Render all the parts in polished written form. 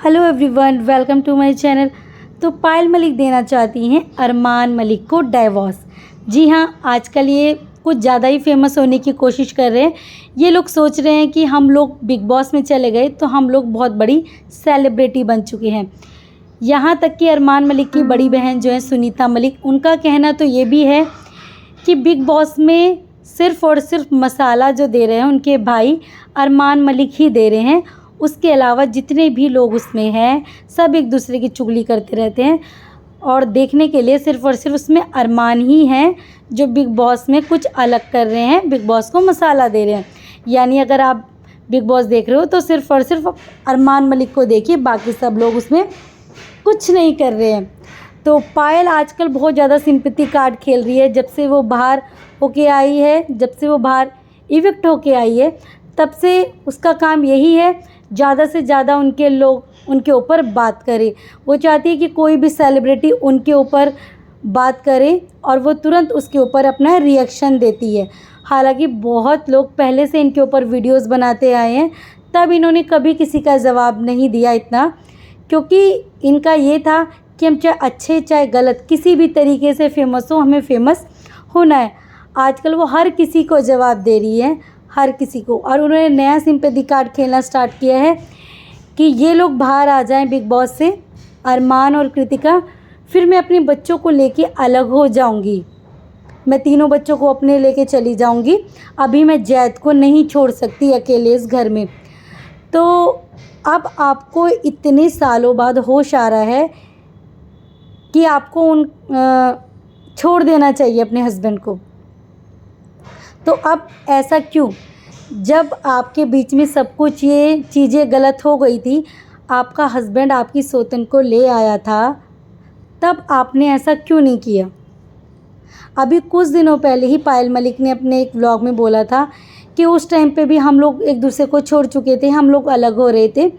Hello everyone, welcome to my channel. तो पायल मलिक देना चाहती हैं अरमान मलिक को डाइवोर्स। जी हाँ, आजकल ये कुछ ज़्यादा ही फेमस होने की कोशिश कर रहे हैं। ये लोग सोच रहे हैं कि हम लोग बिग बॉस में चले गए तो हम लोग बहुत बड़ी सेलिब्रिटी बन चुके हैं। यहाँ तक कि अरमान मलिक की बड़ी बहन जो है सुनीता मलिक, उनका कहना तो ये भी है कि बिग बॉस में सिर्फ़ और सिर्फ मसाला जो दे रहे हैं उनके भाई अरमान मलिक ही दे रहे हैं। उसके अलावा जितने भी लोग उसमें हैं सब एक दूसरे की चुगली करते रहते हैं और देखने के लिए सिर्फ़ और सिर्फ उसमें अरमान ही हैं जो बिग बॉस में कुछ अलग कर रहे हैं, बिग बॉस को मसाला दे रहे हैं। यानी अगर आप बिग बॉस देख रहे हो तो सिर्फ़ और सिर्फ अरमान मलिक को देखिए, बाकी सब लोग उसमें कुछ नहीं कर रहे हैं। तो पायल आजकल बहुत ज़्यादा सिंपैथी कार्ड खेल रही है। जब से वो बाहर होके आई है, जब से वो बाहर इविक्ट होके आई है, तब से उसका काम यही है ज़्यादा से ज़्यादा उनके ऊपर बात करे। वो चाहती है कि कोई भी सेलिब्रिटी उनके ऊपर बात करे और वो तुरंत उसके ऊपर अपना रिएक्शन देती है। हालांकि बहुत लोग पहले से इनके ऊपर वीडियोस बनाते आए हैं, तब इन्होंने कभी किसी का जवाब नहीं दिया इतना, क्योंकि इनका ये था कि हम चाहे अच्छे चाहे गलत किसी भी तरीके से फेमस हो, हमें फेमस होना है। आजकल वो हर किसी को जवाब दे रही है, हर किसी को। और उन्होंने नया सिंपैथी कार्ड खेलना स्टार्ट किया है कि ये लोग बाहर आ जाएं बिग बॉस से, अरमान और कृतिका, फिर मैं अपने बच्चों को लेके अलग हो जाऊंगी। मैं तीनों बच्चों को अपने लेके चली जाऊंगी। अभी मैं जैद को नहीं छोड़ सकती अकेले इस घर में। तो अब आपको इतने सालों बाद होश आ रहा है कि आपको छोड़ देना चाहिए अपने हस्बैंड को। तो अब ऐसा क्यों? जब आपके बीच में सब कुछ ये चीज़ें गलत हो गई थी, आपका हस्बैंड आपकी सौतन को ले आया था, तब आपने ऐसा क्यों नहीं किया? अभी कुछ दिनों पहले ही पायल मलिक ने अपने एक व्लॉग में बोला था कि उस टाइम पे भी हम लोग एक दूसरे को छोड़ चुके थे, हम लोग अलग हो रहे थे,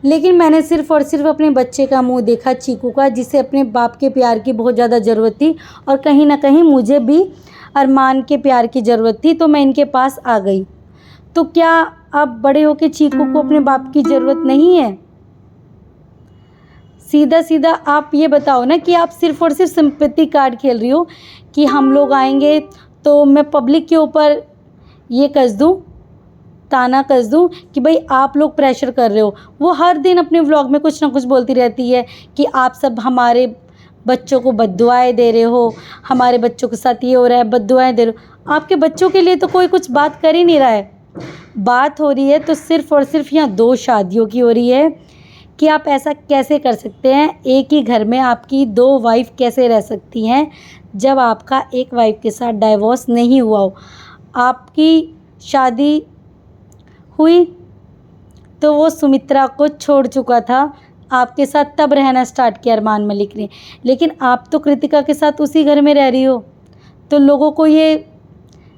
लेकिन मैंने सिर्फ़ और सिर्फ अपने बच्चे का मुंह देखा, चीकू का, जिसे अपने बाप के प्यार की बहुत ज़्यादा ज़रूरत थी और कहीं ना कहीं मुझे भी अरमान के प्यार की ज़रूरत थी, तो मैं इनके पास आ गई। तो क्या अब बड़े होके चीकू को अपने बाप की ज़रूरत नहीं है? सीधा सीधा आप ये बताओ ना कि आप सिर्फ़ और सिर्फ सिंपैथी कार्ड खेल रही हो कि हम लोग आएंगे तो मैं पब्लिक के ऊपर ये कस दूँ, ताना कस दूँ कि भाई आप लोग प्रेशर कर रहे हो। वो हर दिन अपने व्लॉग में कुछ ना कुछ बोलती रहती है कि आप सब हमारे बच्चों को बद्दुआएं दे रहे हो, हमारे बच्चों के साथ ये हो रहा है, बद्दुआएं दे रहे हो। आपके बच्चों के लिए तो कोई कुछ बात कर ही नहीं रहा है। बात हो रही है तो सिर्फ़ और सिर्फ यहाँ 2 शादियों की हो रही है कि आप ऐसा कैसे कर सकते हैं। एक ही घर में आपकी 2 वाइफ कैसे रह सकती हैं जब आपका एक वाइफ के साथ डाइवोर्स नहीं हुआ हो? आपकी शादी हुई तो वो सुमित्रा को छोड़ चुका था, आपके साथ तब रहना स्टार्ट किया अरमान मलिक ने। लेकिन आप तो कृतिका के साथ उसी घर में रह रही हो, तो लोगों को ये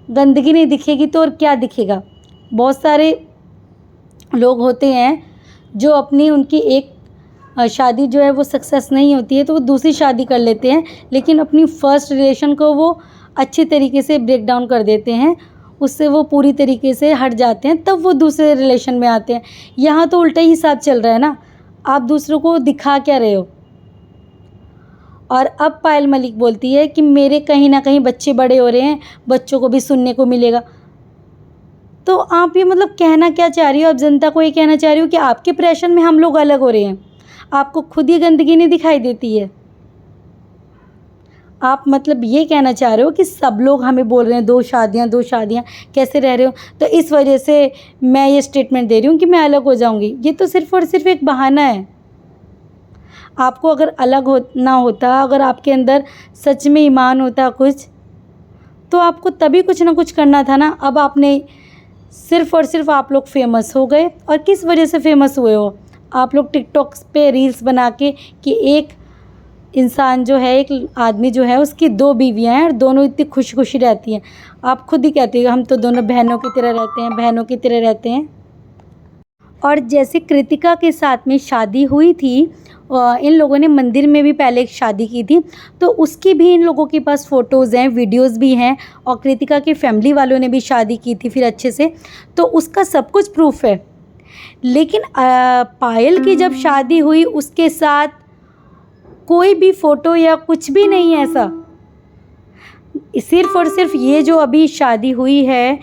गंदगी नहीं दिखेगी तो और क्या दिखेगा? बहुत सारे लोग होते हैं जो अपनी उनकी एक शादी जो है वो सक्सेस नहीं होती है तो वो दूसरी शादी कर लेते हैं, लेकिन अपनी फ़र्स्ट रिलेशन को वो अच्छी तरीके से ब्रेक डाउन कर देते हैं, उससे वो पूरी तरीके से हट जाते हैं, तब वो दूसरे रिलेशन में आते हैं। यहाँ तो उल्टा ही हिसाब चल रहा है ना, आप दूसरों को दिखा क्या रहे हो? और अब पायल मलिक बोलती है कि मेरे कहीं ना कहीं बच्चे बड़े हो रहे हैं, बच्चों को भी सुनने को मिलेगा। तो आप ये मतलब कहना क्या चाह रही हो? आप जनता को ये कहना चाह रही हो कि आपके प्रेशर में हम लोग अलग हो रहे हैं? आपको खुद ही गंदगी नहीं दिखाई देती है? आप मतलब ये कहना चाह रहे हो कि सब लोग हमें बोल रहे हैं 2 शादियाँ कैसे रह रहे हो, तो इस वजह से मैं ये स्टेटमेंट दे रही हूँ कि मैं अलग हो जाऊँगी। ये तो सिर्फ़ और सिर्फ एक बहाना है। आपको अगर अलग ना होता, अगर आपके अंदर सच में ईमान होता कुछ, तो आपको तभी कुछ ना कुछ करना था ना। अब आपने सिर्फ़ और सिर्फ आप लोग फेमस हो गए। और किस वजह से फेमस हुए हो? आप लोग टिकटॉक पे रील्स बना के कि एक इंसान जो है, एक आदमी जो है, उसकी 2 बीवियाँ हैं और दोनों इतनी खुशी खुशी रहती हैं। आप खुद ही कहते हो हम तो दोनों बहनों की तरह रहते हैं, बहनों की तरह रहते हैं। और जैसे कृतिका के साथ में शादी हुई थी, इन लोगों ने मंदिर में भी पहले एक शादी की थी, तो उसकी भी इन लोगों के पास फ़ोटोज़ हैं, वीडियोज़ भी हैं। और कृतिका की फैमिली वालों ने भी शादी की थी फिर अच्छे से, तो उसका सब कुछ प्रूफ है। लेकिन पायल की जब शादी हुई उसके साथ कोई भी फ़ोटो या कुछ भी नहीं है ऐसा। सिर्फ़ और सिर्फ ये जो अभी शादी हुई है,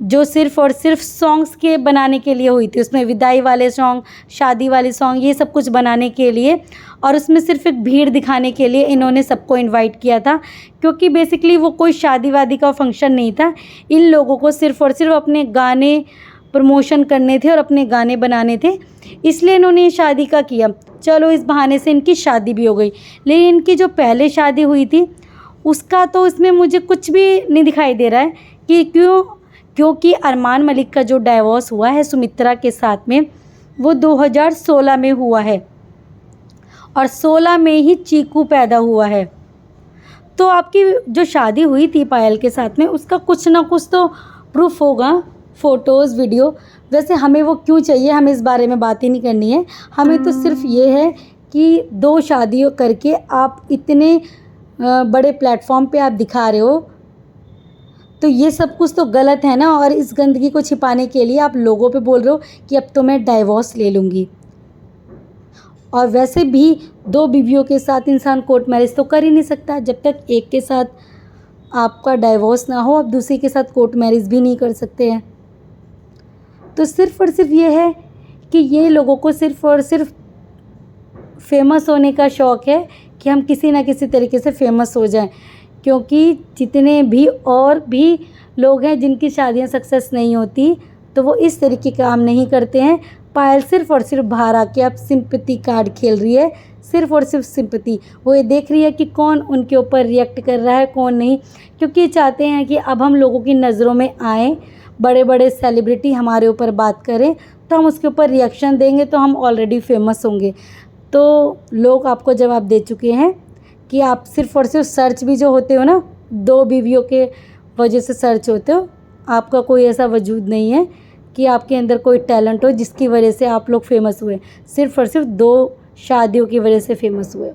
जो सिर्फ़ और सिर्फ सॉन्ग्स के बनाने के लिए हुई थी, उसमें विदाई वाले सॉन्ग, शादी वाले सॉन्ग, ये सब कुछ बनाने के लिए, और उसमें सिर्फ एक भीड़ दिखाने के लिए इन्होंने सबको इनवाइट किया था, क्योंकि बेसिकली वो कोई शादी वादी का फंक्शन नहीं था। इन लोगों को सिर्फ़ और सिर्फ अपने गाने प्रमोशन करने थे और अपने गाने बनाने थे, इसलिए इन्होंने ये शादी का किया। चलो इस बहाने से इनकी शादी भी हो गई। लेकिन इनकी जो पहले शादी हुई थी उसका तो इसमें मुझे कुछ भी नहीं दिखाई दे रहा है कि क्योंकि अरमान मलिक का जो डाइवोर्स हुआ है सुमित्रा के साथ में, वो 2016 में हुआ है और 16 में ही चीकू पैदा हुआ है। तो आपकी जो शादी हुई थी पायल के साथ में, उसका कुछ ना कुछ तो प्रूफ होगा, फ़ोटोज़, वीडियो। वैसे हमें वो क्यों चाहिए, हमें इस बारे में बात ही नहीं करनी है। हमें तो सिर्फ ये है कि 2 शादियों करके आप इतने बड़े प्लेटफॉर्म पे आप दिखा रहे हो, तो ये सब कुछ तो गलत है ना। और इस गंदगी को छिपाने के लिए आप लोगों पे बोल रहे हो कि अब तो मैं डाइवोर्स ले लूँगी। और वैसे भी 2 बीवियों के साथ इंसान कोर्ट मैरिज तो कर ही नहीं सकता। जब तक एक के साथ आपका डाइवोर्स ना हो, आप दूसरे के साथ कोर्ट मैरिज भी नहीं कर सकते हैं। तो सिर्फ़ और सिर्फ ये है कि ये लोगों को सिर्फ़ और सिर्फ फेमस होने का शौक़ है कि हम किसी ना किसी तरीके से फेमस हो जाएं, क्योंकि जितने भी और भी लोग हैं जिनकी शादियां सक्सेस नहीं होती, तो वो इस तरीके का काम नहीं करते हैं। पायल सिर्फ़ और सिर्फ बाहर आके अब सिंपैथी कार्ड खेल रही है, सिर्फ़ और सिर्फ सिंपैथी। वो ये देख रही है कि कौन उनके ऊपर रिएक्ट कर रहा है, कौन नहीं, क्योंकि चाहते हैं कि अब हम लोगों की नज़रों में आएँ, बड़े बड़े सेलिब्रिटी हमारे ऊपर बात करें तो हम उसके ऊपर रिएक्शन देंगे, तो हम ऑलरेडी फेमस होंगे। तो लोग आपको जवाब दे चुके हैं कि आप सिर्फ़ और सिर्फ सर्च भी जो होते हो ना, 2 बीवियों के वजह से सर्च होते हो। आपका कोई ऐसा वजूद नहीं है कि आपके अंदर कोई टैलेंट हो जिसकी वजह से आप लोग फेमस हुए। सिर्फ़ और सिर्फ 2 शादियों की वजह से फेमस हुए।